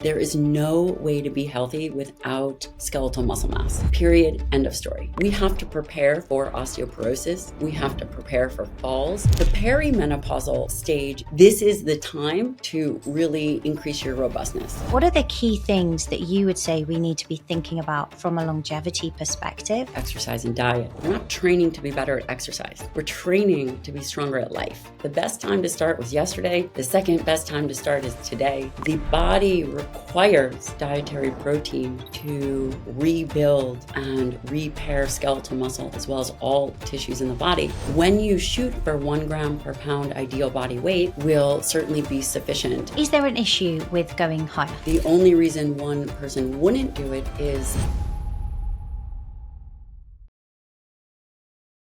There is no way to be healthy without skeletal muscle mass. Period. End of story. We have to prepare for osteoporosis. We have to prepare for falls. The perimenopausal stage, this is the time to really increase your robustness. What are the key things that you would say we need to be thinking about from a longevity perspective? Exercise and diet. We're not training to be better at exercise. We're training to be stronger at life. The best time to start was yesterday. The second best time to start is today. The body requires dietary protein to rebuild and repair skeletal muscle as well as all tissues in the body. When you shoot for 1 gram per pound ideal body weight will certainly be sufficient. Is there an issue with going higher? The only reason one person wouldn't do it is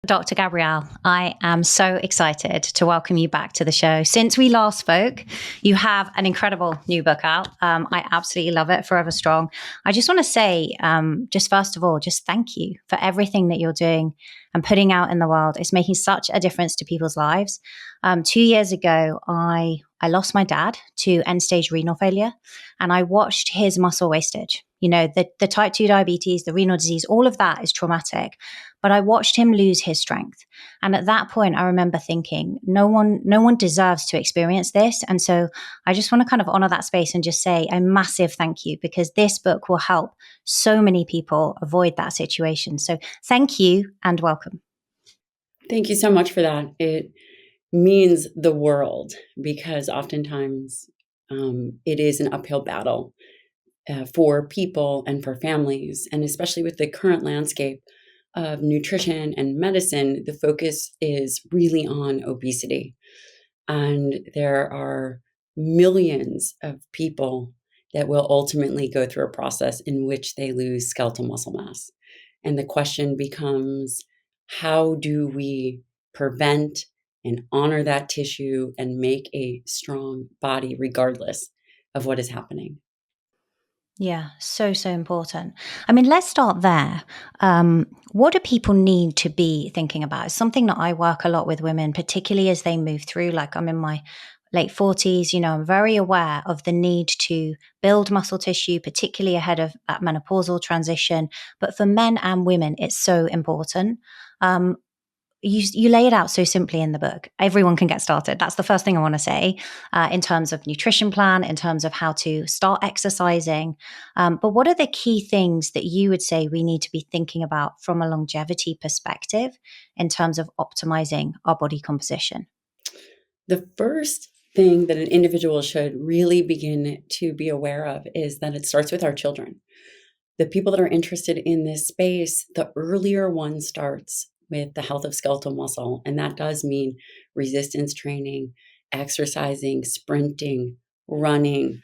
Dr. Gabrielle, I am so excited to welcome you back to the show. Since we last spoke, you have an incredible new book out. I absolutely love it, Forever Strong. I just want to say, just first of all, just thank you for everything that you're doing and putting out in the world. It's making such a difference to people's lives. 2 years ago, I lost my dad to end-stage renal failure, and I watched his muscle wastage. You know, the type 2 diabetes, the renal disease, all of that is traumatic. But I watched him lose his strength. And at that point, I remember thinking, no one deserves to experience this. And so I just want to kind of honor that space and just say a massive thank you, because this book will help so many people avoid that situation. So thank you and welcome. Thank you so much for that. It means the world, because oftentimes it is an uphill battle for people and for families, and especially with the current landscape of nutrition and medicine, the focus is really on obesity. And there are millions of people that will ultimately go through a process in which they lose skeletal muscle mass. And the question becomes, how do we prevent and honor that tissue and make a strong body regardless of what is happening? Yeah, so important. I mean, let's start there. What do people need to be thinking about? It's something that I work a lot with women, particularly as they move through. Like, I'm in my late 40s, I'm very aware of the need to build muscle tissue, particularly ahead of that menopausal transition. But for men and women, it's so important. You lay it out so simply in the book. Everyone can get started. That's the first thing I want to say in terms of nutrition plan, in terms of how to start exercising. But what are the key things that you would say we need to be thinking about from a longevity perspective in terms of optimizing our body composition? The first thing that an individual should really begin to be aware of is that it starts with our children. The people that are interested in this space, the earlier one starts with the health of skeletal muscle. And that does mean resistance training, exercising, sprinting, running.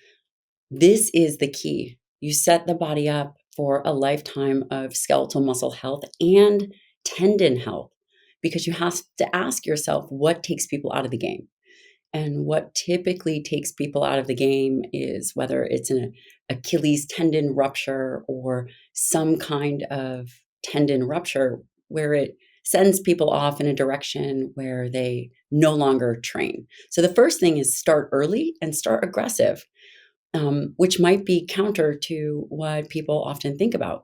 This is the key. You set the body up for a lifetime of skeletal muscle health and tendon health, because you have to ask yourself what takes people out of the game. And what typically takes people out of the game is whether it's an Achilles tendon rupture or some kind of tendon rupture where it sends people off in a direction where they no longer train. So the first thing is start early and start aggressive, which might be counter to what people often think about.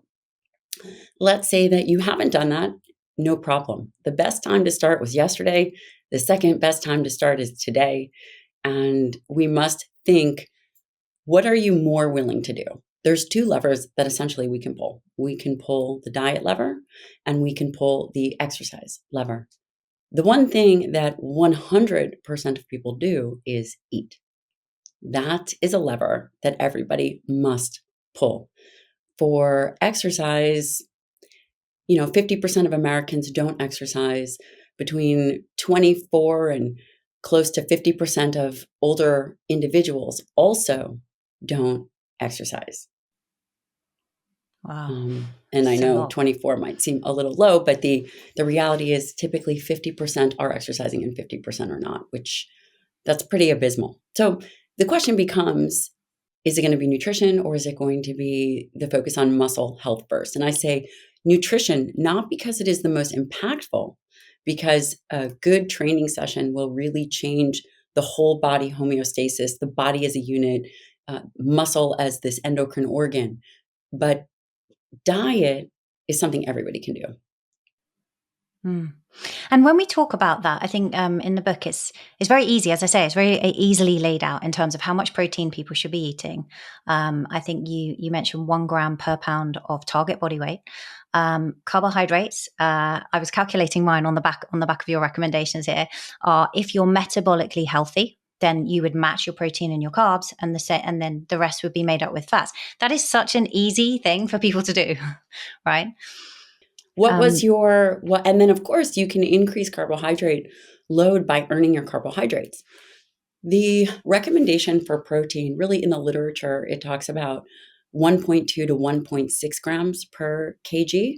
Let's say that you haven't done that, no problem. The best time to start was yesterday. The second best time to start is today. And we must think, what are you more willing to do? There's 2 levers that essentially we can pull. We can pull the diet lever and we can pull the exercise lever. The one thing that 100% of people do is eat. That is a lever that everybody must pull. For exercise, 50% of Americans don't exercise. Between 24 and close to 50% of older individuals also don't exercise. Wow. And I know 24 might seem a little low, but the reality is typically 50% are exercising and 50% are not, which that's pretty abysmal. So the question becomes, is it going to be nutrition or is it going to be the focus on muscle health first? And I say nutrition, not because it is the most impactful, because a good training session will really change the whole body homeostasis, the body as a unit, muscle as this endocrine organ. But diet is something everybody can do. Mm. And when we talk about that, I think in the book it's very easy, as I say, it's very easily laid out in terms of how much protein people should be eating. I think you mentioned 1 gram per pound of target body weight. Carbohydrates, I was calculating mine on the back of your recommendations here, are if you're metabolically healthy, then you would match your protein and your carbs, and then the rest would be made up with fats. That is such an easy thing for people to do, right? And then of course you can increase carbohydrate load by earning your carbohydrates. The recommendation for protein, really in the literature, it talks about 1.2 to 1.6 grams per kg.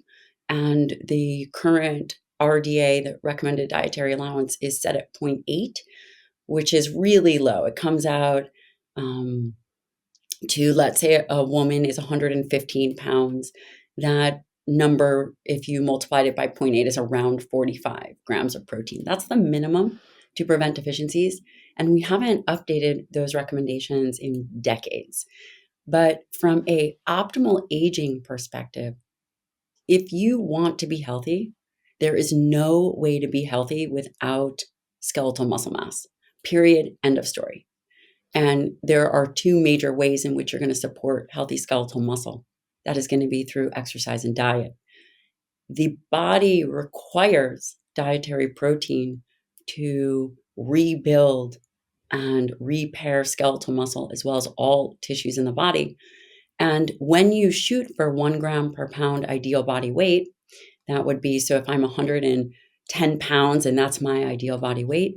And the current RDA, the recommended dietary allowance, is set at 0.8, which is really low. It comes out to, let's say a woman is 115 pounds. That number, if you multiplied it by 0.8, is around 45 grams of protein. That's the minimum to prevent deficiencies. And we haven't updated those recommendations in decades. But from a optimal aging perspective, if you want to be healthy, there is no way to be healthy without skeletal muscle mass. Period. End of story. And there are 2 major ways in which you're going to support healthy skeletal muscle. That is going to be through exercise and diet. The body requires dietary protein to rebuild and repair skeletal muscle, as well as all tissues in the body. And when you shoot for 1 gram per pound ideal body weight, that would be, so if I'm 110 pounds and that's my ideal body weight,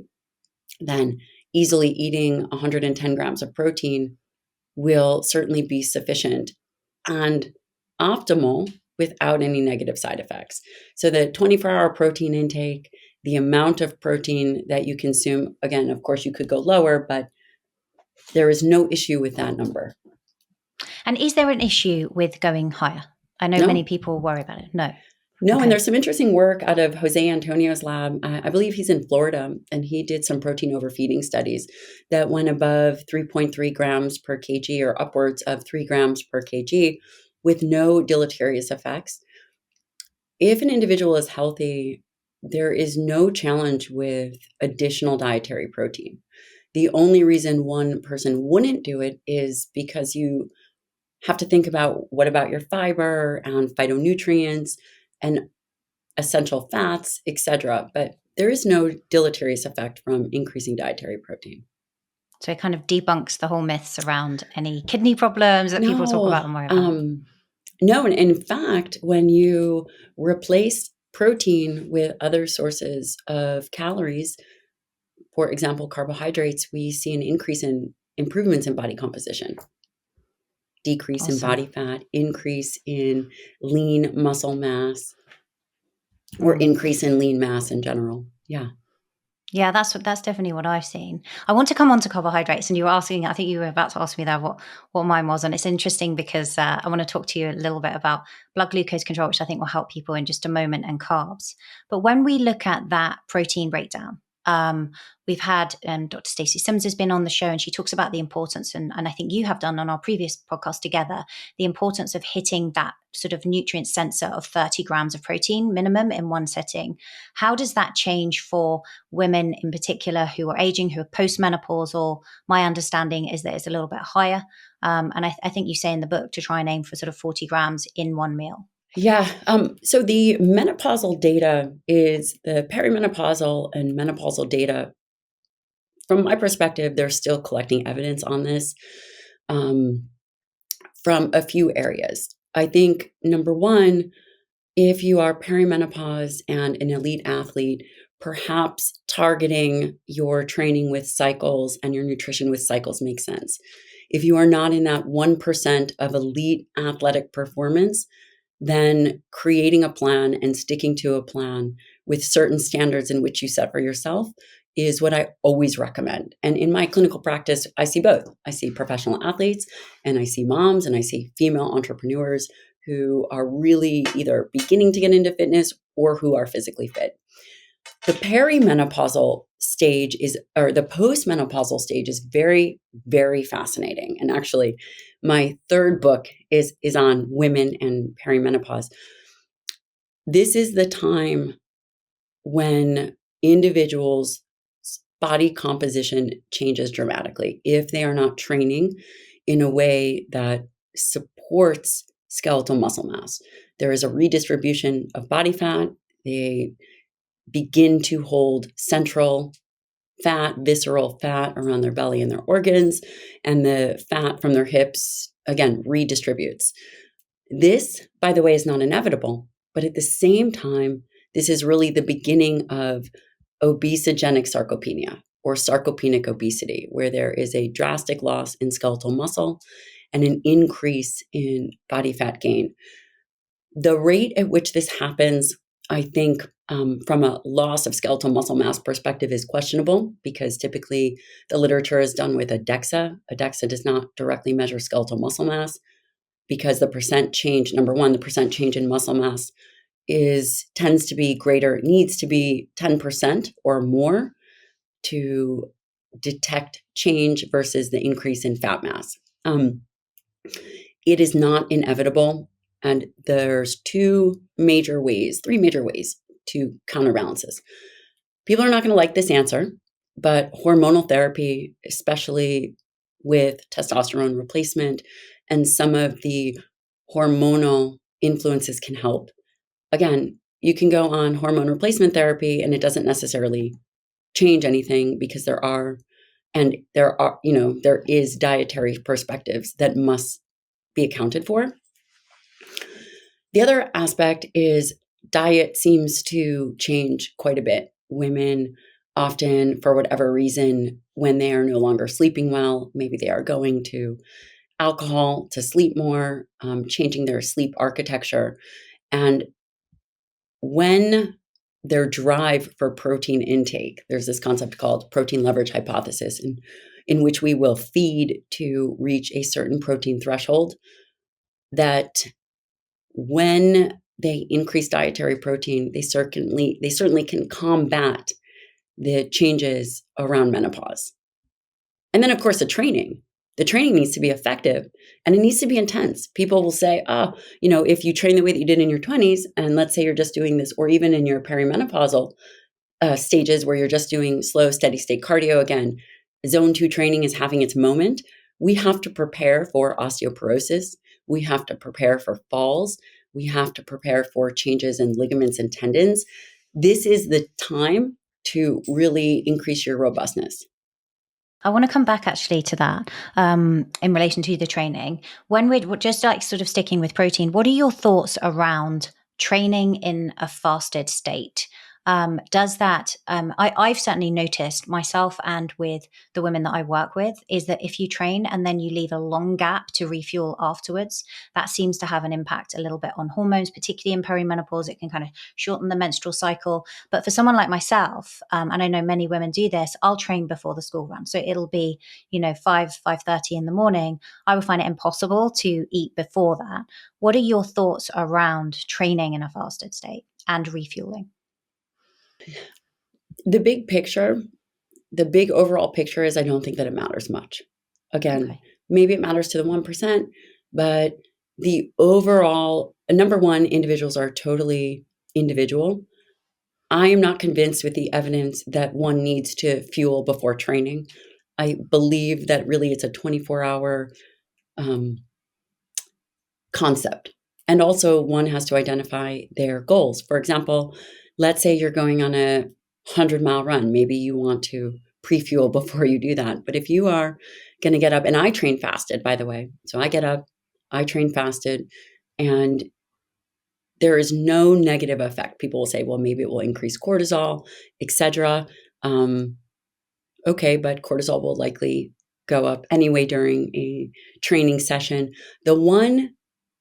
then easily eating 110 grams of protein will certainly be sufficient and optimal without any negative side effects. So the 24-hour protein intake, the amount of protein that you consume, again, of course, you could go lower, but there is no issue with that number. And is there an issue with going higher? I know many people worry about it. No. Okay. And there's some interesting work out of Jose Antonio's lab. I believe he's in Florida, and he did some protein overfeeding studies that went above 3.3 grams per kg or upwards of 3 grams per kg with no deleterious effects. If an individual is healthy, there is no challenge with additional dietary protein. The only reason one person wouldn't do it is because you have to think about what about your fiber and phytonutrients and essential fats, etc. But there is no deleterious effect from increasing dietary protein. So it kind of debunks the whole myths around any kidney problems that people talk about and worry about. No, and in fact, when you replace protein with other sources of calories, for example, carbohydrates, we see an increase in improvements in body composition. Decrease in body fat, increase in lean muscle mass, or increase in lean mass in general. Yeah, that's definitely what I've seen. I want to come on to carbohydrates, and you were asking, I think you were about to ask me there what mine was, and it's interesting because I want to talk to you a little bit about blood glucose control, which I think will help people in just a moment, and carbs. But when we look at that protein breakdown, we've had Dr. Stacey Sims has been on the show, and she talks about the importance, and I think you have done on our previous podcast together, the importance of hitting that sort of nutrient sensor of 30 grams of protein minimum in one setting. How does that change for women in particular who are aging, who are post-menopausal? My understanding is that it's a little bit higher. And I think you say in the book to try and aim for sort of 40 grams in one meal. Yeah. So the menopausal data is the perimenopausal and menopausal data. From my perspective, they're still collecting evidence on this from a few areas. I think, number one, if you are perimenopause and an elite athlete, perhaps targeting your training with cycles and your nutrition with cycles makes sense. If you are not in that 1% of elite athletic performance, then creating a plan and sticking to a plan with certain standards in which you set for yourself is what I always recommend. And in my clinical practice, I see both. I see professional athletes, and I see moms, and I see female entrepreneurs who are really either beginning to get into fitness or who are physically fit. The perimenopausal stage or the postmenopausal stage is very, very fascinating. And actually, my third book is on women and perimenopause. This is the time when individuals' body composition changes dramatically if they are not training in a way that supports skeletal muscle mass. There is a redistribution of body fat. They begin to hold central fat, visceral fat around their belly and their organs, and the fat from their hips, again, redistributes. This, by the way, is not inevitable, but at the same time, this is really the beginning of obesogenic sarcopenia or sarcopenic obesity, where there is a drastic loss in skeletal muscle and an increase in body fat gain. The rate at which this happens, I think, from a loss of skeletal muscle mass perspective is questionable because typically the literature is done with a Dexa. A Dexa does not directly measure skeletal muscle mass because the percent change, number one, the percent change in muscle mass tends to be greater. It needs to be 10% or more to detect change versus the increase in fat mass. It is not inevitable. And there's three major ways to counterbalance this. People are not going to like this answer, but hormonal therapy, especially with testosterone replacement and some of the hormonal influences, can help. Again, you can go on hormone replacement therapy and it doesn't necessarily change anything because there is dietary perspectives that must be accounted for. The other aspect is diet seems to change quite a bit. Women often, for whatever reason, when they are no longer sleeping well, maybe they are going to alcohol to sleep more, changing their sleep architecture. And when their drive for protein intake, there's this concept called protein leverage hypothesis, in which we will feed to reach a certain protein threshold, that when they increase dietary protein, they certainly can combat the changes around menopause. And then, of course, the training needs to be effective and it needs to be intense. People will say, if you train the way that you did in your 20s, and let's say you're just doing this, or even in your perimenopausal stages where you're just doing slow, steady state cardio, again, zone 2 training is having its moment. We have to prepare for osteoporosis. We have to prepare for falls. We have to prepare for changes in ligaments and tendons. This is the time to really increase your robustness. I want to come back actually to that in relation to the training. When we're just like sort of sticking with protein, what are your thoughts around training in a fasted state? Does that, I've certainly noticed myself and with the women that I work with, is that if you train and then you leave a long gap to refuel afterwards, that seems to have an impact a little bit on hormones, particularly in perimenopause. It can kind of shorten the menstrual cycle. But for someone like myself, and I know many women do this, I'll train before the school run. So it'll be, 5:30 in the morning. I would find it impossible to eat before that. What are your thoughts around training in a fasted state and refueling? The big overall picture is I don't think that it matters much. Again, okay, maybe it matters to the 1%, but the overall, number one, individuals are totally individual. I am not convinced with the evidence that one needs to fuel before training. I believe that really it's a 24-hour concept. And also one has to identify their goals. For example, let's say you're going on a 100-mile run. Maybe you want to pre-fuel before you do that. But if you are going to get up, and I train fasted, by the way. So I get up, I train fasted, and there is no negative effect. People will say, well, maybe it will increase cortisol, etc. Okay, but cortisol will likely go up anyway during a training session. The one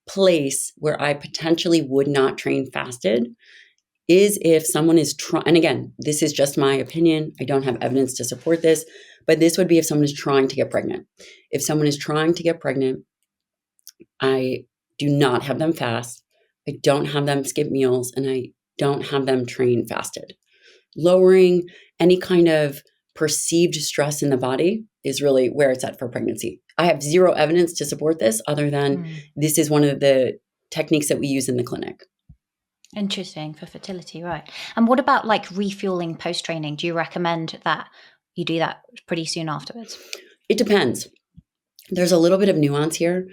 place where I potentially would not train fasted is if someone is trying, and again, this is just my opinion. I don't have evidence to support this, but this would be if someone is trying to get pregnant. If someone is trying to get pregnant, I do not have them fast. I don't have them skip meals, and I don't have them train fasted. lowering any kind of perceived stress in the body is really where it's at for pregnancy. I have zero evidence to support this other than this is one of the techniques that we use in the clinic. Interesting, for fertility, right. And what about like refueling post-training? Do you recommend that you do that pretty soon afterwards? It depends. There's a little bit of nuance here.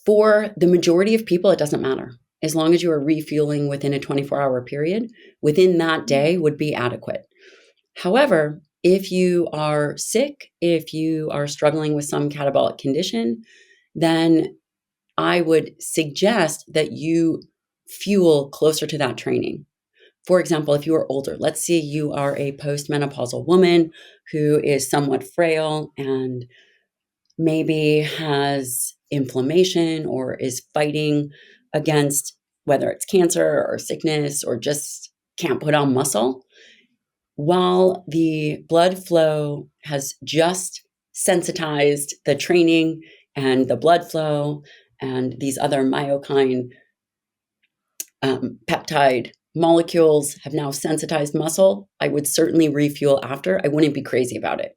For the majority of people, it doesn't matter. As long as you are refueling within a 24-hour period, within that day would be adequate. However, if you are sick, if you are struggling with some catabolic condition, then I would suggest that you fuel closer to that training. For example, if you are older, let's say you are a postmenopausal woman who is somewhat frail and maybe has inflammation or is fighting against whether it's cancer or sickness or just can't put on muscle, while the blood flow has just sensitized the training and the blood flow and these other myokine peptide molecules have now sensitized muscle, I would certainly refuel after. I wouldn't be crazy about it.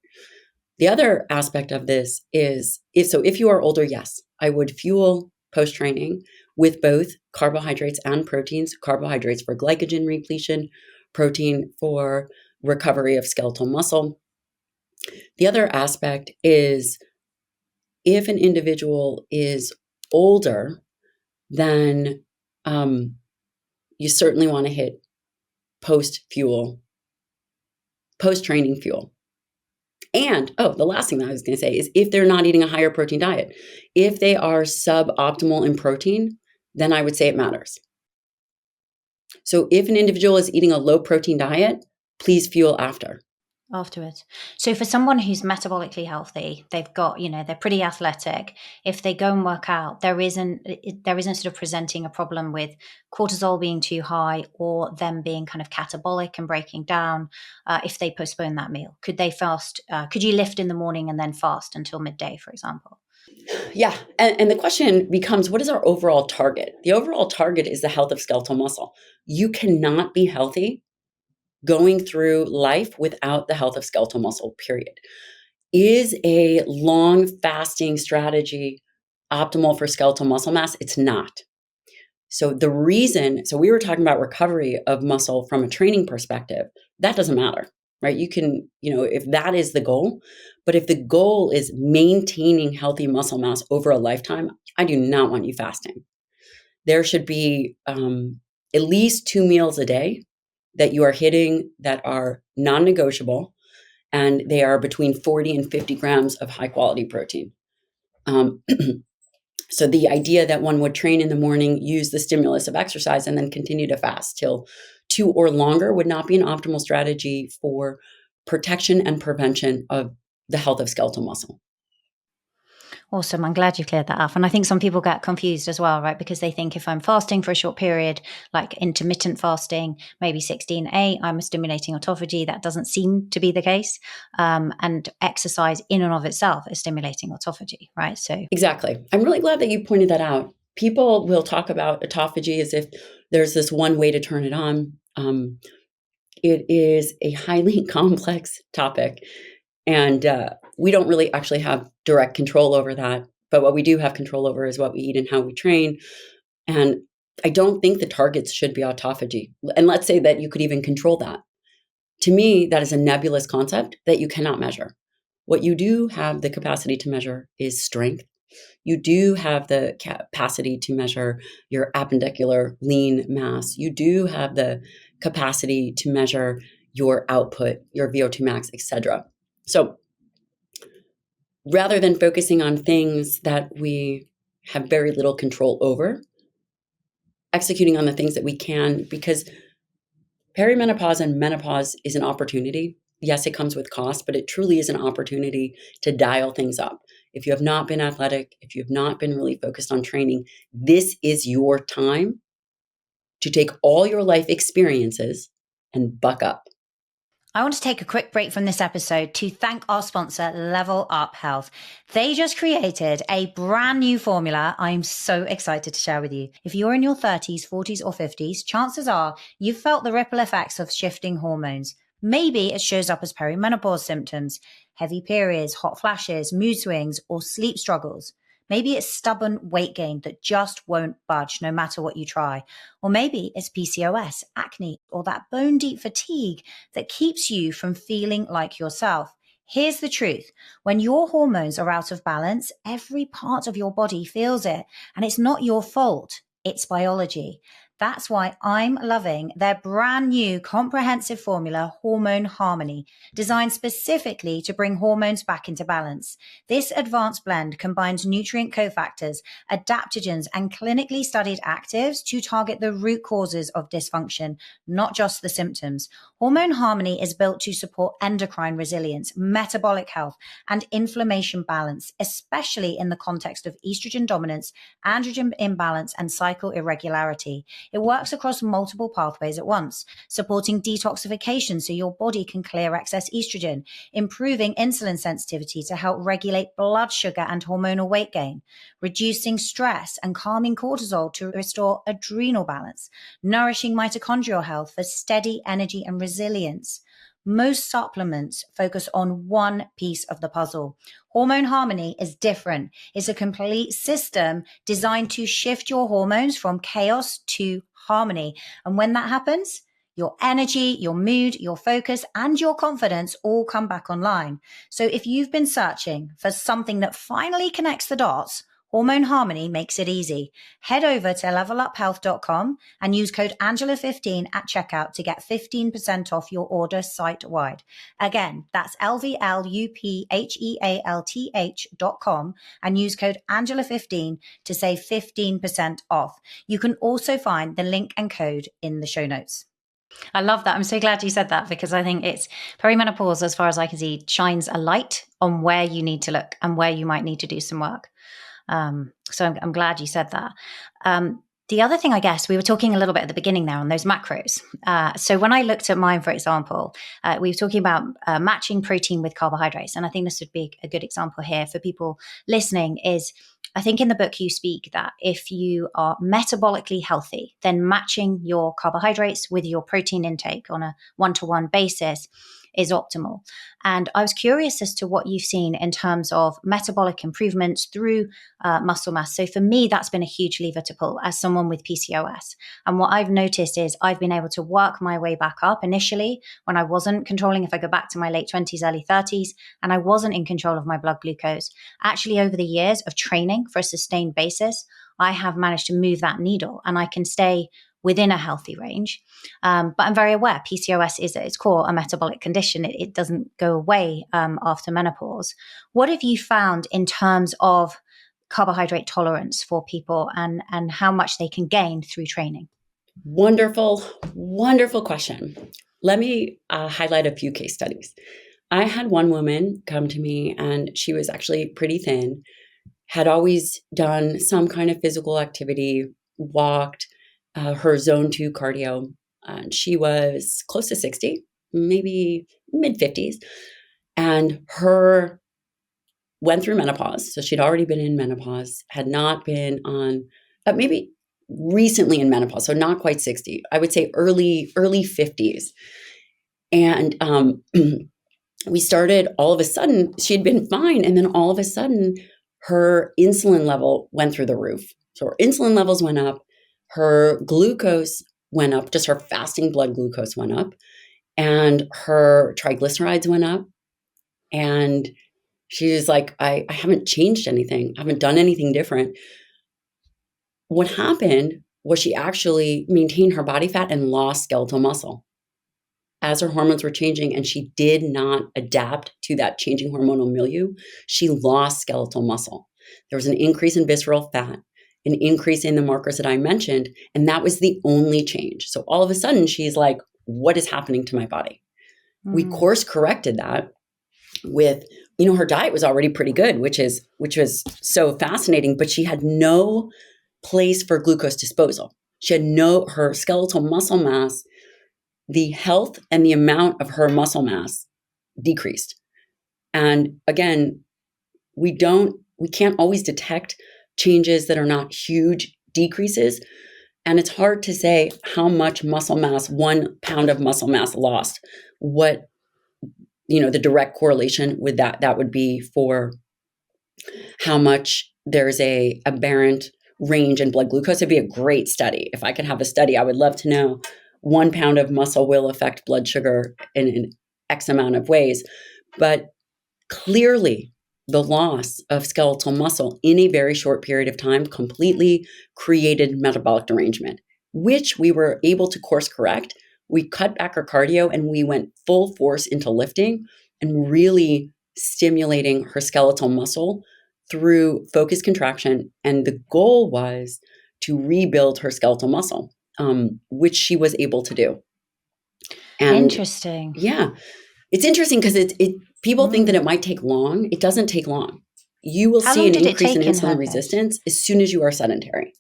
The other aspect of this is if you are older, yes, I would fuel post-training with both carbohydrates and proteins, carbohydrates for glycogen repletion, protein for recovery of skeletal muscle. The other aspect is if an individual is older, then you certainly want to hit post-training fuel. And, the last thing that I was going to say is if they're not eating a higher protein diet, if they are suboptimal in protein, then I would say it matters. So if an individual is eating a low protein diet, please fuel afterwards. So for someone who's metabolically healthy, they've got, they're pretty athletic. If they go and work out, there isn't sort of presenting a problem with cortisol being too high or them being kind of catabolic and breaking down. If they postpone that meal, could they fast? Could you lift in the morning and then fast until midday, for example? Yeah. And the question becomes, what is our overall target? The overall target is the health of skeletal muscle. You cannot be healthy going through life without the health of skeletal muscle, period. Is a long fasting strategy optimal for skeletal muscle mass? It's not. So we were talking about recovery of muscle from a training perspective. That doesn't matter, right? You can, if that is the goal, but if the goal is maintaining healthy muscle mass over a lifetime, I do not want you fasting. There should be at least 2 meals a day that you are hitting that are non-negotiable, and they are between 40 and 50 grams of high quality protein. So the idea that one would train in the morning, use the stimulus of exercise, and then continue to fast till 2 or longer would not be an optimal strategy for protection and prevention of the health of skeletal muscle. Awesome. I'm glad you cleared that up. And I think some people get confused as well, right? Because they think if I'm fasting for a short period, like intermittent fasting, maybe 16-8, I'm stimulating autophagy. That doesn't seem to be the case. And exercise in and of itself is stimulating autophagy, right? So exactly. I'm really glad that you pointed that out. People will talk about autophagy as if there's this one way to turn it on. It is a highly complex topic. And we don't really actually have direct control over that. But what we do have control over is what we eat and how we train. And I don't think the targets should be autophagy. And let's say that you could even control that. To me, that is a nebulous concept that you cannot measure. What you do have the capacity to measure is strength. You do have the capacity to measure your appendicular lean mass. You do have the capacity to measure your output, your VO2 max, etc. So rather than focusing on things that we have very little control over, executing on the things that we can, because perimenopause and menopause is an opportunity. Yes, it comes with cost, but it truly is an opportunity to dial things up. If you have not been athletic, if you have not been really focused on training, this is your time to take all your life experiences and buck up. I want to take a quick break from this episode to thank our sponsor, Level Up Health. They just created a brand new formula I'm so excited to share with you. If you're in your 30s, 40s, or 50s, chances are you've felt the ripple effects of shifting hormones. Maybe it shows up as perimenopause symptoms, heavy periods, hot flashes, mood swings, or sleep struggles. Maybe it's stubborn weight gain that just won't budge no matter what you try. Or maybe it's PCOS, acne, or that bone deep fatigue that keeps you from feeling like yourself. Here's the truth. When your hormones are out of balance, every part of your body feels it. And it's not your fault. It's biology. That's why I'm loving their brand new comprehensive formula, Hormone Harmony, designed specifically to bring hormones back into balance. This advanced blend combines nutrient cofactors, adaptogens, and clinically studied actives to target the root causes of dysfunction, not just the symptoms. Hormone Harmony is built to support endocrine resilience, metabolic health, and inflammation balance, especially in the context of estrogen dominance, androgen imbalance, and cycle irregularity. It works across multiple pathways at once, supporting detoxification so your body can clear excess estrogen, improving insulin sensitivity to help regulate blood sugar and hormonal weight gain, reducing stress and calming cortisol to restore adrenal balance, nourishing mitochondrial health for steady energy and resilience. Most supplements focus on one piece of the puzzle. Hormone Harmony is different. It's a complete system designed to shift your hormones from chaos to harmony. And when that happens, your energy, your mood, your focus, and your confidence all come back online. So if you've been searching for something that finally connects the dots, Hormone Harmony makes it easy. Head over to leveluphealth.com and use code Angela15 at checkout to get 15% off your order site-wide. Again, that's LVLUPHEALTH.com and use code Angela15 to save 15% off. You can also find the link and code in the show notes. I love that. I'm so glad you said that because I think it's perimenopause, as far as I can see, shines a light on where you need to look and where you might need to do some work. So I'm glad you said that. The other thing, I guess, we were talking a little bit at the beginning there on those macros. So when I looked at mine, for example, we were talking about matching protein with carbohydrates. And I think this would be a good example here for people listening is, I think in the book you speak that if you are metabolically healthy, then matching your carbohydrates with your protein intake on a one-to-one basis is optimal. And I was curious as to what you've seen in terms of metabolic improvements through muscle mass. So for me, that's been a huge lever to pull as someone with PCOS. And what I've noticed is I've been able to work my way back up initially when I wasn't controlling, if I go back to my late 20s, early 30s, and I wasn't in control of my blood glucose. Actually, over the years of training for a sustained basis, I have managed to move that needle and I can stay within a healthy range. But I'm very aware PCOS is at its core a metabolic condition. It doesn't go away after menopause. What have you found in terms of carbohydrate tolerance for people and how much they can gain through training? Wonderful, wonderful question. Let me highlight a few case studies. I had one woman come to me and she was actually pretty thin, had always done some kind of physical activity, walked, her zone 2 cardio. She was close to 60, maybe mid 50s, and her went through menopause. So she'd already been in menopause, had not been on, maybe recently in menopause, so not quite 60. I would say early 50s. And we started, all of a sudden, she'd been fine. And then all of a sudden, her insulin level went through the roof. So her insulin levels went up. Her glucose went up, just her fasting blood glucose went up, and her triglycerides went up. And she was like, I haven't changed anything. I haven't done anything different. What happened was she actually maintained her body fat and lost skeletal muscle as her hormones were changing, and she did not adapt to that changing hormonal milieu. She lost skeletal muscle. There was an increase in visceral fat, an increase in the markers that I mentioned, and that was the only change. So all of a sudden, she's like, what is happening to my body? We course corrected that with, her diet was already pretty good, which was so fascinating, but she had no place for glucose disposal. She had her skeletal muscle mass the health and the amount of her muscle mass decreased. And again, we can't always detect changes that are not huge decreases. And it's hard to say how much muscle mass, 1 pound of muscle mass lost, what, the direct correlation with that would be for how much there's a aberrant range in blood glucose. It'd be a great study. If I could have a study, I would love to know 1 pound of muscle will affect blood sugar in X amount of ways. But clearly, the loss of skeletal muscle in a very short period of time completely created metabolic derangement, which we were able to course correct. We cut back our cardio and we went full force into lifting and really stimulating her skeletal muscle through focused contraction. And the goal was to rebuild her skeletal muscle, which she was able to do. And interesting. Yeah. It's interesting because people think that it might take long. It doesn't take long. You will see an increase in insulin resistance as soon as you are sedentary.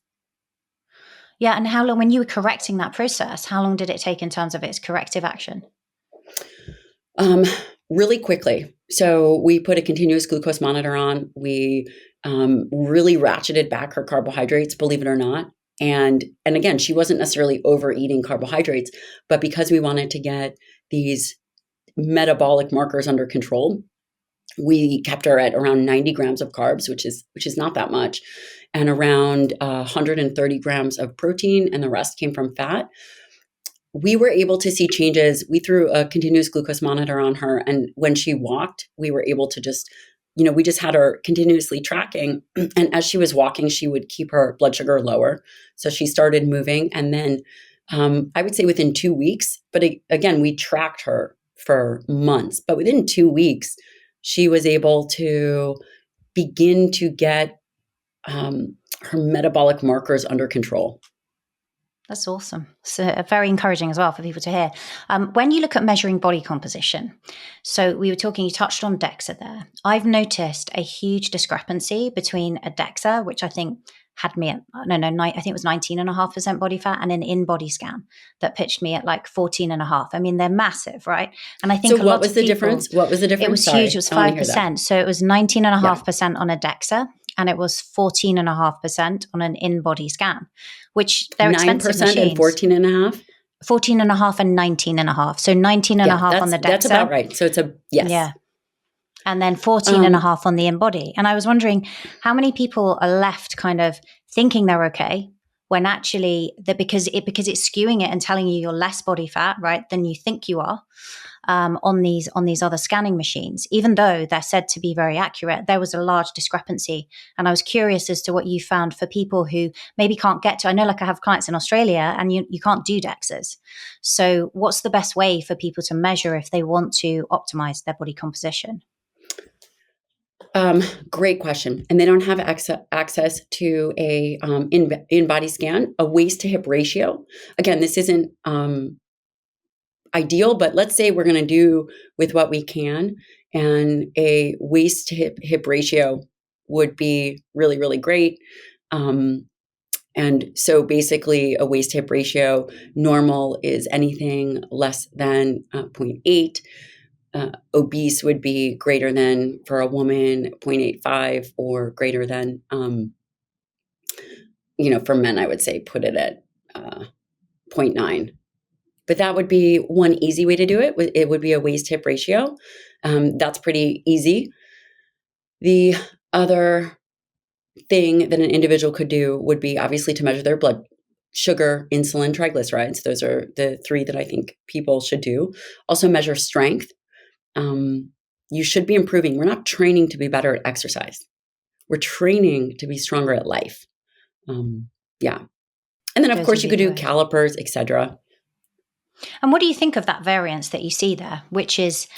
Yeah. And how long, when you were correcting that process, how long did it take in terms of its corrective action? Really quickly. So we put a continuous glucose monitor on. We really ratcheted back her carbohydrates, believe it or not. And again, she wasn't necessarily overeating carbohydrates, but because we wanted to get these metabolic markers under control, we kept her at around 90 grams of carbs, which is not that much, and around 130 grams of protein, and the rest came from fat. We were able to see changes. We threw a continuous glucose monitor on her, and when she walked, we were able to just, we just had her continuously tracking. And as she was walking, she would keep her blood sugar lower. So she started moving, and then I would say within 2 weeks, but again, we tracked her for months, but within 2 weeks, she was able to begin to get her metabolic markers under control. That's awesome. So very encouraging as well for people to hear. When you look at measuring body composition, so we were talking, you touched on Dexa there. I've noticed a huge discrepancy between a Dexa, which I think had me at, I think it was 19.5% body fat, and an InBody scan that pitched me at like 14.5%. I mean, they're massive, right? And I think so what was the difference? What was the difference? It was huge. It was 5%. So it was 19.5% on a Dexa, and it was 14.5% on an InBody scan, which they're expensive machines. 9% and 14.5%? 14.5% and 19.5%. So 19.5% on the Dexa. That's about right. So it's yes. Yeah. And then 14.5% on the InBody. And I was wondering how many people are left kind of thinking they're okay when actually because it's skewing it and telling you you're less body fat, right, than you think you are. On these other scanning machines, even though they're said to be very accurate, there was a large discrepancy. And I was curious as to what you found for people who maybe can't get to, I know like I have clients in Australia and you can't do Dexas. So what's the best way for people to measure if they want to optimize their body composition? Great question. And they don't have access to a InBody scan, a waist to hip ratio. Again, this isn't ideal, but let's say we're going to do with what we can, and a waist to hip ratio would be really, really great. And so basically a waist to hip ratio, normal is anything less than 0.8. Obese would be greater than, for a woman, 0.85, or greater than, for men, I would say put it at 0.9. But that would be one easy way to do it. It would be a waist hip ratio. That's pretty easy. The other thing that an individual could do would be obviously to measure their blood sugar, insulin, triglycerides. Those are the 3 that I think people should do. Also measure strength. You should be improving. We're not training to be better at exercise. We're training to be stronger at life. Yeah. And then of course you could do calipers, etc. And what do you think of that variance that you see there, which is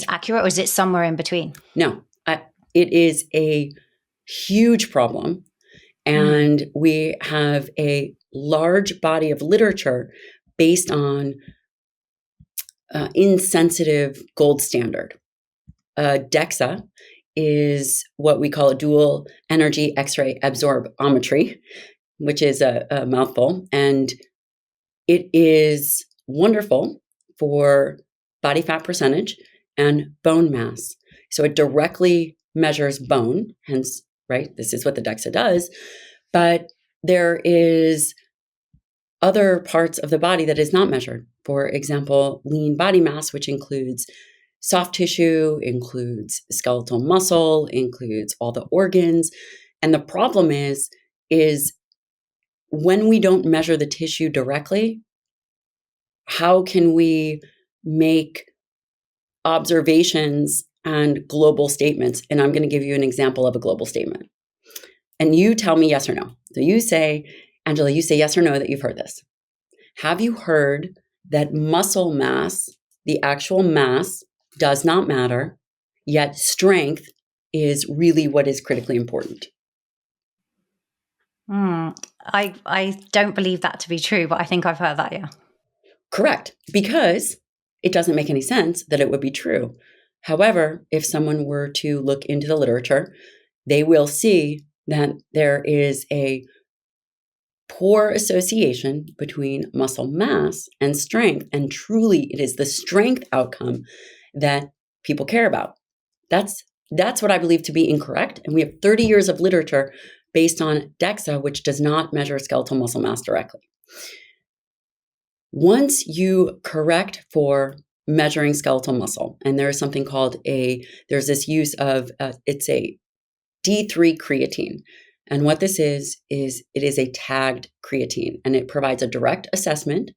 accurate, or is it somewhere in between? No, it is a huge problem. And we have a large body of literature based on insensitive gold standard. Dexa is what we call a dual energy X-ray absorptiometry, which is a mouthful. And it is wonderful for body fat percentage and bone mass. So it directly measures bone, hence, right, this is what the Dexa does. But there is other parts of the body that is not measured. For example, lean body mass, which includes soft tissue, includes skeletal muscle, includes all the organs. And the problem is when we don't measure the tissue directly, how can we make observations and global statements? And I'm going to give you an example of a global statement. And you tell me yes or no. So you say, Angela, you say yes or no that you've heard this. Have you heard that muscle mass, the actual mass, does not matter, yet strength is really what is critically important? I don't believe that to be true, but I think I've heard that, yeah. Correct, because it doesn't make any sense that it would be true. However, if someone were to look into the literature, they will see that there is a poor association between muscle mass and strength, and truly it is the strength outcome that people care about. That's what I believe to be incorrect, and we have 30 years of literature based on Dexa, which does not measure skeletal muscle mass directly. Once you correct for measuring skeletal muscle, and there is something called there's this use of, it's a D3 creatine. And what this is it is a tagged creatine, and it provides a direct assessment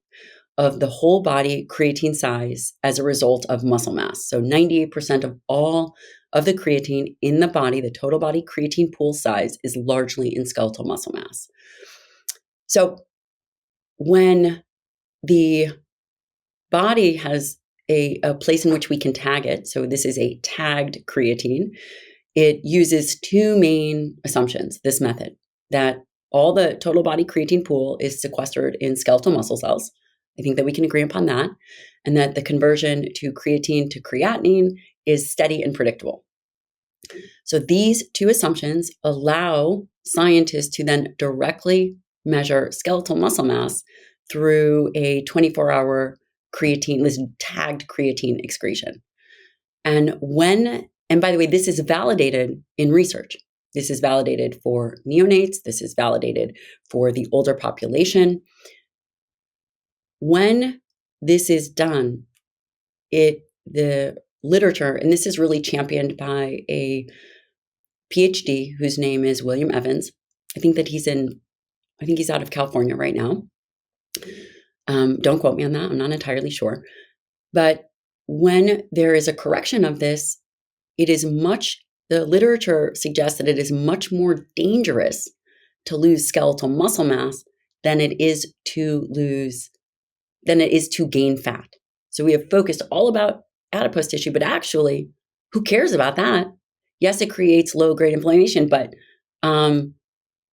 of the whole body creatine size as a result of muscle mass. So 98% of all of the creatine in the body, the total body creatine pool size, is largely in skeletal muscle mass. So when the body has a place in which we can tag it, so this is a tagged creatine, it uses two main assumptions, this method, that all the total body creatine pool is sequestered in skeletal muscle cells. I think that we can agree upon that, and that the conversion to creatine to creatinine is steady and predictable. So these two assumptions allow scientists to then directly measure skeletal muscle mass through a 24-hour creatine, this tagged creatine excretion. And by the way, this is validated in research. This is validated for neonates. This is validated for the older population. When this is done, the literature, and this is really championed by a PhD whose name is William Evans. I think he's out of California right now. Don't quote me on that. I'm not entirely sure. But when there is a correction of this, the literature suggests that it is much more dangerous to lose skeletal muscle mass than it is to gain fat. So we have focused all about adipose tissue, but actually, who cares about that? Yes, it creates low-grade inflammation, but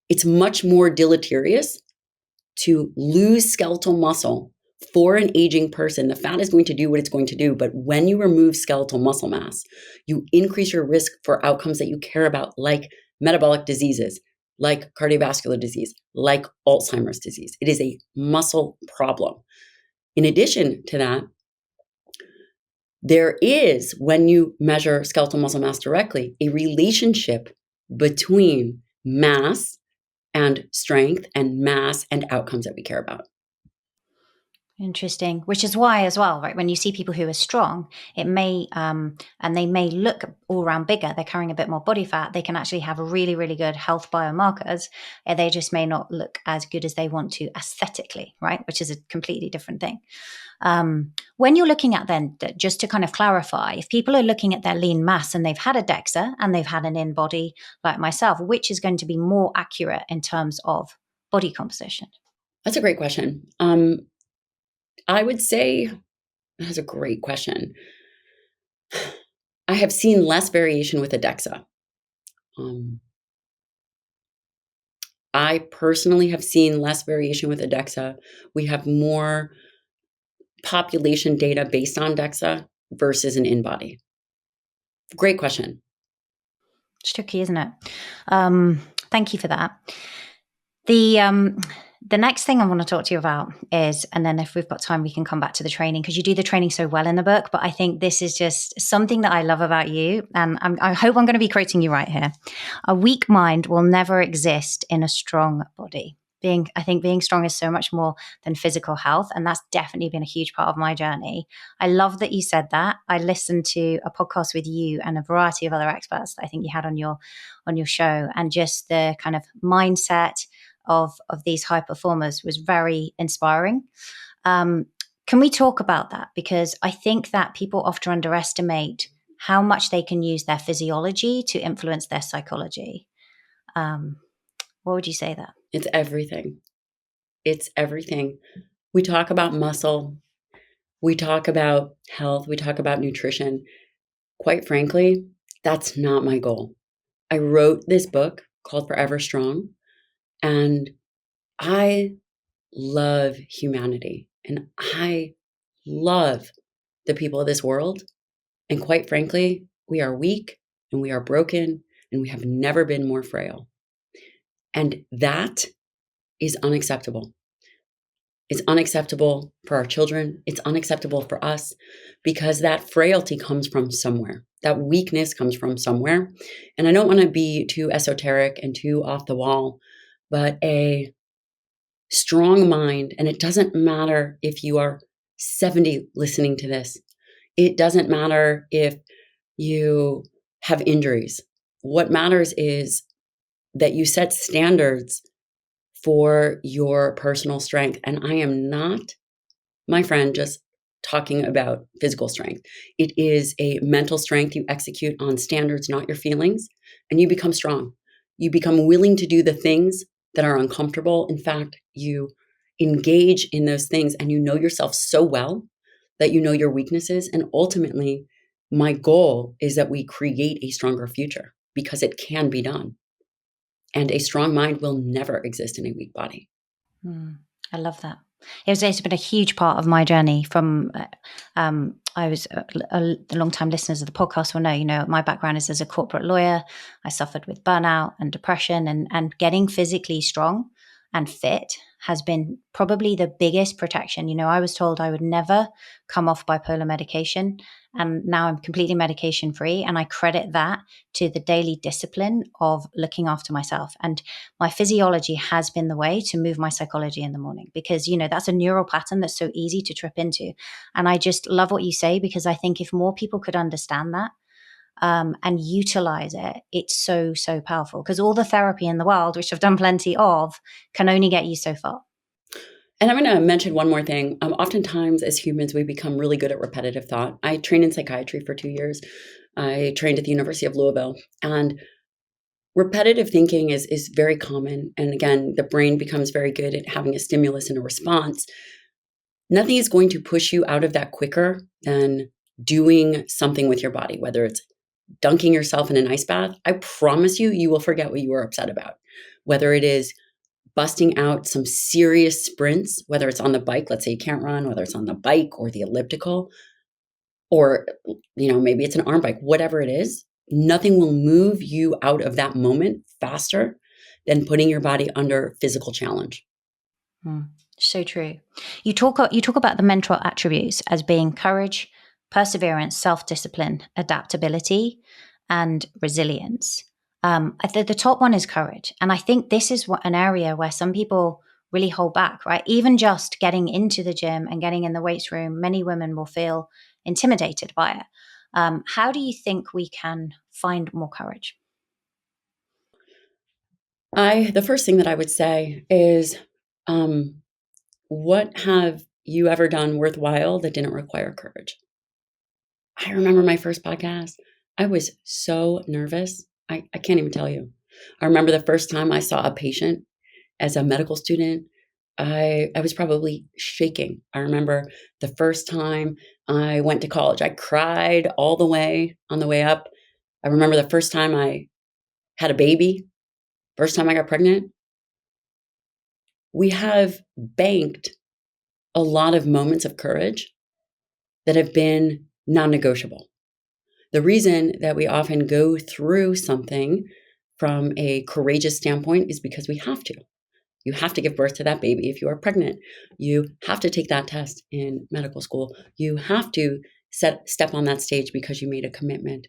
it's much more deleterious to lose skeletal muscle for an aging person. The fat is going to do what it's going to do, but when you remove skeletal muscle mass, you increase your risk for outcomes that you care about, like metabolic diseases, like cardiovascular disease, like Alzheimer's disease. It is a muscle problem. In addition to that, there is, when you measure skeletal muscle mass directly, a relationship between mass and strength and mass and outcomes that we care about. Interesting, which is why as well, right? When you see people who are strong, it may, and they may look all around bigger, they're carrying a bit more body fat, they can actually have really, really good health biomarkers. They just may not look as good as they want to aesthetically, right? Which is a completely different thing. When you're looking at then, just to kind of clarify, if people are looking at their lean mass and they've had a Dexa and they've had an InBody like myself, which is going to be more accurate in terms of body composition? That's a great question. I would say that's a great question. I have seen less variation with a Dexa. I personally have seen less variation with a Dexa. We have more population data based on Dexa versus an InBody. Great question. It's tricky, isn't it? Thank you for that. The next thing I want to talk to you about is, and then if we've got time, we can come back to the training because you do the training so well in the book. But I think this is just something that I love about you. And I hope I'm going to be quoting you right here. A weak mind will never exist in a strong body. I think being strong is so much more than physical health. And that's definitely been a huge part of my journey. I love that you said that. I listened to a podcast with you and a variety of other experts that I think you had on your show, and just the kind of mindset of these high performers was very inspiring. Can we talk about that? Because I think that people often underestimate how much they can use their physiology to influence their psychology. What would you say there? It's everything. It's everything. We talk about muscle. We talk about health. We talk about nutrition. Quite frankly, that's not my goal. I wrote this book called Forever Strong, and I love humanity, and I love the people of this world. And quite frankly, we are weak and we are broken and we have never been more frail. And that is unacceptable. It's unacceptable for our children. It's unacceptable for us because that frailty comes from somewhere. That weakness comes from somewhere. And I don't want to be too esoteric and too off the wall, but a strong mind, and it doesn't matter if you are 70 listening to this. It doesn't matter if you have injuries. What matters is that you set standards for your personal strength. And I am not, my friend, just talking about physical strength. It is a mental strength. You execute on standards, not your feelings, and you become strong. You become willing to do the things that are uncomfortable. In fact, you engage in those things and you know yourself so well that you know your weaknesses. And ultimately, my goal is that we create a stronger future because it can be done. And a strong mind will never exist in a weak body. I love that. It's been a huge part of my journey from, I was the long-time listeners of the podcast will know, my background is as a corporate lawyer. I suffered with burnout and depression, and getting physically strong and fit has been probably the biggest protection. I was told I would never come off bipolar medication, and now I'm completely medication free. And I credit that to the daily discipline of looking after myself. And my physiology has been the way to move my psychology in the morning because, that's a neural pattern that's so easy to trip into. And I just love what you say, because I think if more people could understand that, and utilize it, it's so, so powerful, because all the therapy in the world, which I've done plenty of, can only get you so far. And I'm going to mention one more thing. Oftentimes as humans, we become really good at repetitive thought. I trained in psychiatry for 2 years. I trained at the University of Louisville, and repetitive thinking is very common. And again, the brain becomes very good at having a stimulus and a response. Nothing is going to push you out of that quicker than doing something with your body, whether it's dunking yourself in an ice bath. I promise you, you will forget what you were upset about. Whether it is busting out some serious sprints, whether it's on the bike, let's say you can't run, whether it's on the bike or the elliptical, or maybe it's an arm bike, whatever it is, nothing will move you out of that moment faster than putting your body under physical challenge. So true. You talk about the mental attributes as being courage, perseverance, self-discipline, adaptability, and resilience. The top one is courage. And I think this is an area where some people really hold back, right? Even just getting into the gym and getting in the weights room, many women will feel intimidated by it. How do you think we can find more courage? The first thing that I would say is, what have you ever done worthwhile that didn't require courage? I remember my first podcast. I was so nervous. I can't even tell you. I remember the first time I saw a patient as a medical student. I was probably shaking. I remember the first time I went to college. I cried all the way on the way up. I remember the first time I had a baby, first time I got pregnant. We have banked a lot of moments of courage that have been non-negotiable. The reason that we often go through something from a courageous standpoint is because we have to. You have to give birth to that baby if you are pregnant. You have to take that test in medical school. You have to step on that stage because you made a commitment.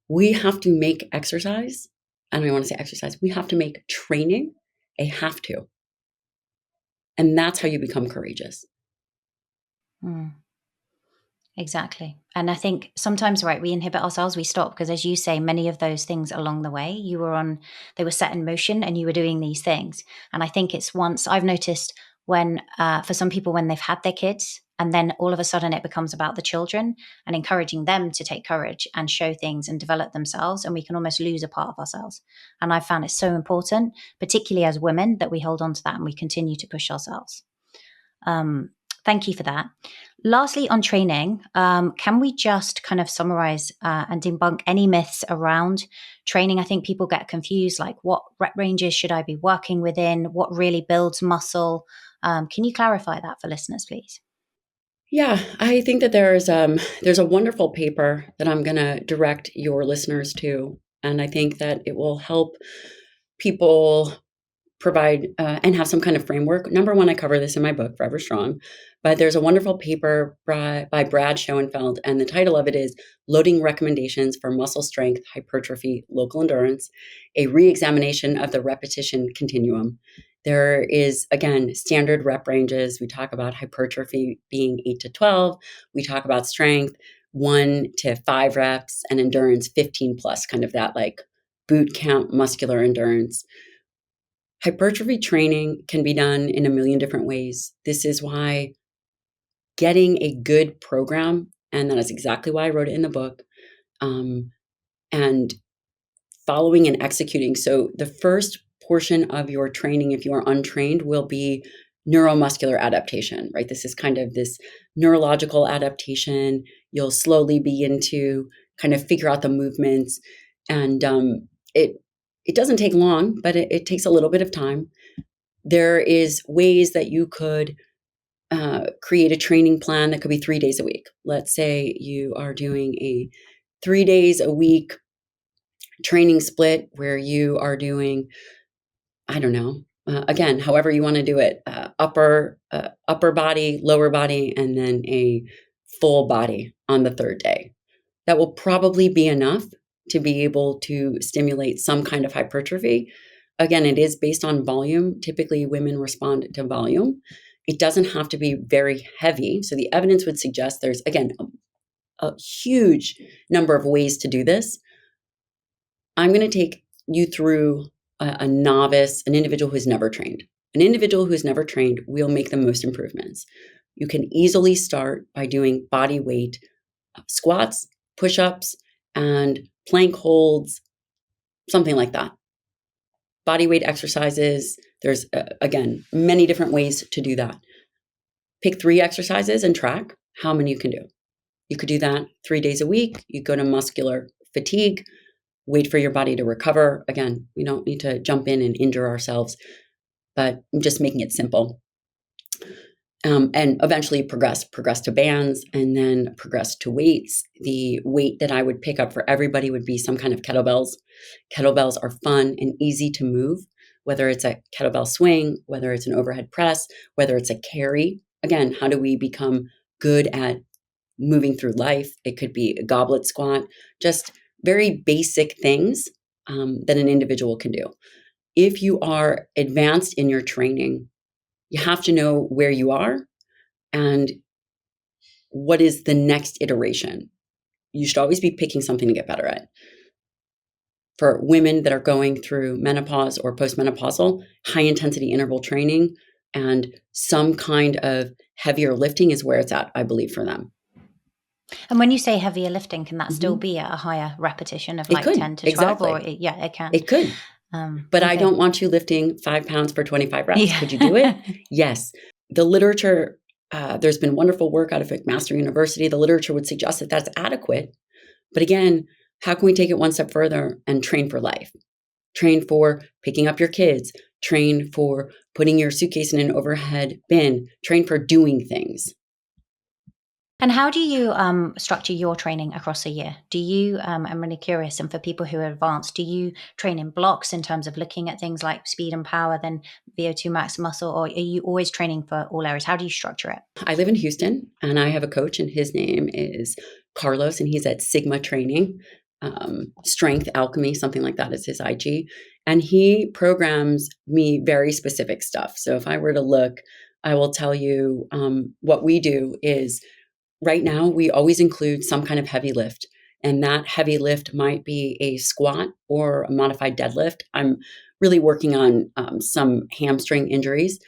We have to make exercise, I don't even want to say exercise, we have to make training a have to. And that's how you become courageous. Mm. Exactly. And I think sometimes, right, we inhibit ourselves, we stop because, as you say, many of those things along the way, they were set in motion and you were doing these things. And I think it's once I've noticed when, for some people, when they've had their kids and then all of a sudden it becomes about the children and encouraging them to take courage and show things and develop themselves. And we can almost lose a part of ourselves. And I found it so important, particularly as women, that we hold on to that and we continue to push ourselves. Thank you for that. Lastly, on training, can we just kind of summarize and debunk any myths around training? I think people get confused, like what rep ranges should I be working within? What really builds muscle? Can you clarify that for listeners, please? Yeah, I think that there's a wonderful paper that I'm going to direct your listeners to, and I think that it will help people provide and have some kind of framework. Number one, I cover this in my book, Forever Strong, but there's a wonderful paper by Brad Schoenfeld, and the title of it is Loading Recommendations for Muscle Strength, Hypertrophy, Local Endurance, a Reexamination of the Repetition Continuum. There is, again, standard rep ranges. We talk about hypertrophy being 8 to 12. We talk about strength, 1 to 5 reps, and endurance, 15 plus, kind of that like boot camp muscular endurance. Hypertrophy training can be done in a million different ways. This is why getting a good program, and that is exactly why I wrote it in the book, and following and executing. So the first portion of your training, if you are untrained, will be neuromuscular adaptation, right? This is kind of this neurological adaptation. You'll slowly begin to kind of figure out the movements, and it doesn't take long, but it takes a little bit of time. There is ways that you could create a training plan that could be 3 days a week. Let's say you are doing a 3 days a week training split where you are doing, I don't know, again, however you want to do it, upper body, lower body, and then a full body on the third day. That will probably be enough to be able to stimulate some kind of hypertrophy. Again, it is based on volume. Typically, women respond to volume. It doesn't have to be very heavy. So the evidence would suggest there's, again, a huge number of ways to do this. I'm going to take you through a novice, an individual who's never trained. An individual who's never trained will make the most improvements. You can easily start by doing body weight squats, push-ups, and plank holds, something like that. Body weight exercises, there's, again, many different ways to do that. Pick 3 exercises and track how many you can do. You could do that 3 days a week. You go to muscular fatigue, wait for your body to recover. Again, we don't need to jump in and injure ourselves, but I'm just making it simple. And eventually progress to bands and then progress to weights. The weight that I would pick up for everybody would be some kind of kettlebells. Kettlebells are fun and easy to move, whether it's a kettlebell swing, whether it's an overhead press, whether it's a carry. Again, how do we become good at moving through life? It could be a goblet squat, just very basic things that an individual can do. If you are advanced in your training, you have to know where you are and what is the next iteration. You should always be picking something to get better at. For women that are going through menopause or postmenopausal, high intensity interval training and some kind of heavier lifting is where it's at, I believe, for them. And when you say heavier lifting, can that still be at a higher repetition of like 10 to 12? Exactly. Or yeah, it can. It could. But okay. I don't want you lifting 5 pounds for 25 reps. Yeah. Could you do it? Yes. The literature, there's been wonderful work out of McMaster University. The literature would suggest that that's adequate. But again, how can we take it one step further and train for life? Train for picking up your kids. Train for putting your suitcase in an overhead bin. Train for doing things. And how do you structure your training across a year? Do you, I'm really curious, and for people who are advanced, do you train in blocks in terms of looking at things like speed and power, then VO2 max muscle, or are you always training for all areas? How do you structure it? I live in Houston, and I have a coach, and his name is Carlos, and he's at Sigma Training, Strength Alchemy, something like that is his IG. And he programs me very specific stuff. So if I were to look, I will tell you what we do is right now we always include some kind of heavy lift. And that heavy lift might be a squat or a modified deadlift. I'm really working on some hamstring injuries.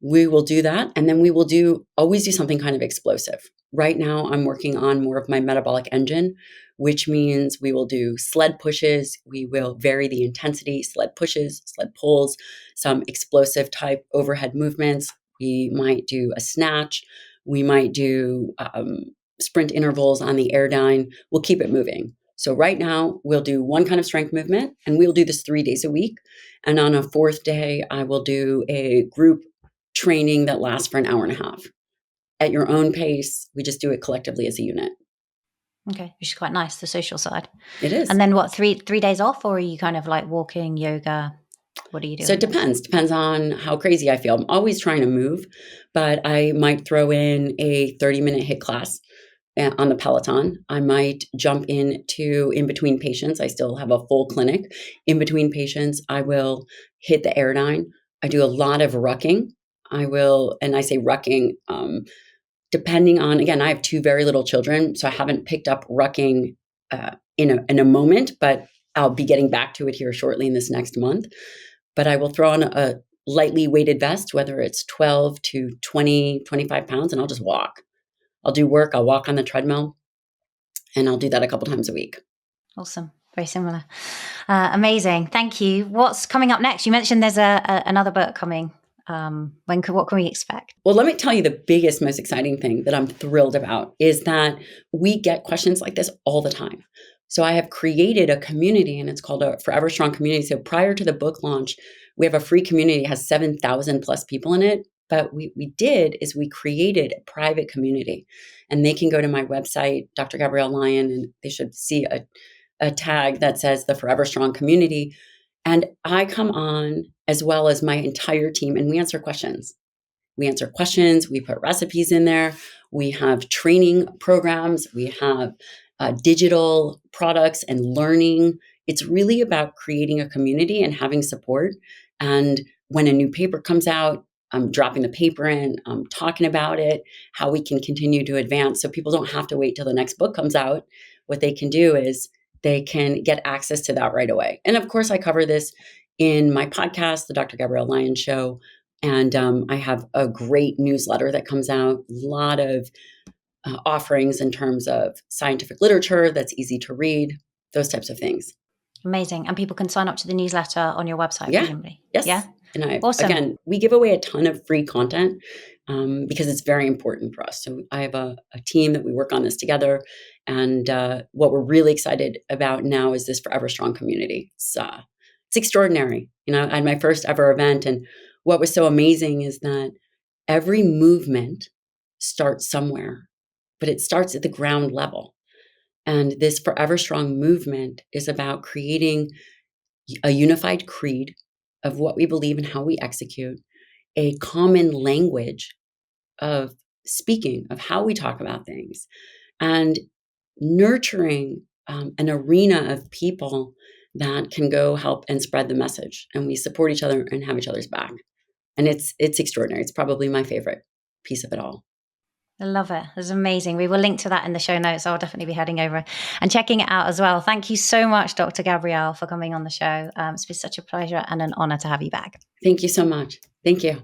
We will do that. And then we will always do something kind of explosive. Right now, I'm working on more of my metabolic engine, which means we will do sled pushes. We will vary the intensity, sled pushes, sled pulls, some explosive type overhead movements. We might do a snatch. We might do sprint intervals on the Airdyne. We'll keep it moving. So right now, we'll do one kind of strength movement, and we'll do this 3 days a week. And on a fourth day, I will do a group training that lasts for an hour and a half. At your own pace, we just do it collectively as a unit. Okay, which is quite nice, the social side. It is. And then what, three days off, or are you kind of like walking, yoga? What are you doing? So it depends on how crazy I feel. I'm always trying to move, but I might throw in a 30-minute HIIT class on the Peloton. I might jump into in between patients. I still have a full clinic. In between patients, I will hit the Airdyne. I do a lot of rucking. And I say rucking, depending on, again, I have 2 very little children, so I haven't picked up rucking in a moment, but I'll be getting back to it here shortly in this next month. But I will throw on a lightly weighted vest, whether it's 12 to 20, 25 pounds, and I'll just walk. I'll do work. I'll walk on the treadmill, and I'll do that a couple times a week. Awesome. Very similar. Amazing. Thank you. What's coming up next? You mentioned there's another book coming. What can we expect? Well, let me tell you the biggest, most exciting thing that I'm thrilled about is that we get questions like this all the time. So I have created a community, and it's called a Forever Strong community. So prior to the book launch, we have a free community. It has 7,000 plus people in it. But we did is we created a private community, and they can go to my website, Dr. Gabrielle Lyon, and they should see a tag that says the Forever Strong community. And I come on as well as my entire team, and we answer questions. We put recipes in there. We have training programs. We have digital products and learning. It's really about creating a community and having support. And when a new paper comes out, I'm dropping the paper in, I'm talking about it, how we can continue to advance so people don't have to wait till the next book comes out. What they can do is they can get access to that right away. And of course, I cover this in my podcast, the Dr. Gabrielle Lyon Show. And I have a great newsletter that comes out, a lot of offerings in terms of scientific literature that's easy to read, those types of things. Amazing. And people can sign up to the newsletter on your website, presumably. Yes. Yeah. And awesome. Again, we give away a ton of free content because it's very important for us. So I have a team that we work on this together. And what we're really excited about now is this Forever Strong community. It's extraordinary. I had my first ever event. And what was so amazing is that every movement starts somewhere, but it starts at the ground level. And this Forever Strong movement is about creating a unified creed of what we believe and how we execute, a common language of speaking, of how we talk about things, and nurturing an arena of people that can go help and spread the message. And we support each other and have each other's back. And it's extraordinary. It's probably my favorite piece of it all. I love it. It's amazing. We will link to that in the show notes. I'll definitely be heading over and checking it out as well. Thank you so much, Dr. Gabrielle, for coming on the show. It's been such a pleasure and an honor to have you back. Thank you so much. Thank you.